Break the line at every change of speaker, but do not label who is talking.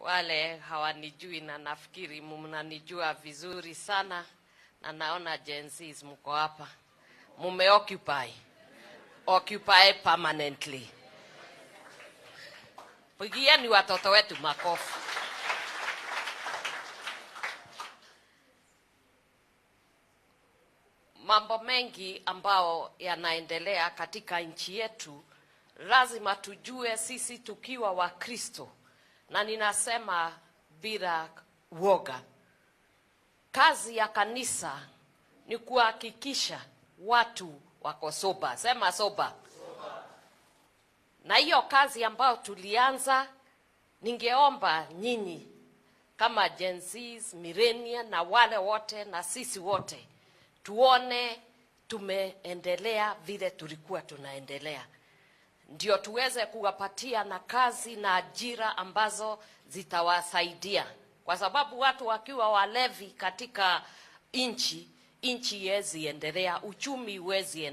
Wale hawanijui na nafikiri mnanijua vizuri sana, na naona Gen Zs mko hapa. Occupy permanently. Pigieni watoto wetu makofi. Mambo mengi ambao yanaendelea katika nchi yetu, lazima tujue sisi tukiwa Wakristo, na ninasema bila woga. Kazi ya kanisa ni kuhakikisha watu wako soba. Sema soba. Na hiyo kazi ambayo tulianza, ningeomba nyinyi kama Gen Zs, millennials na wale wote na sisi wote, tuone tumeendelea vile tulikuwa tunaendelea. Ndio tuweze kuwapatia na kazi na ajira ambazo zitawasaidia. Kwa sababu watu wakiwa walevi katika nchi haiwezi endelea, uchumi hauwezi endelea.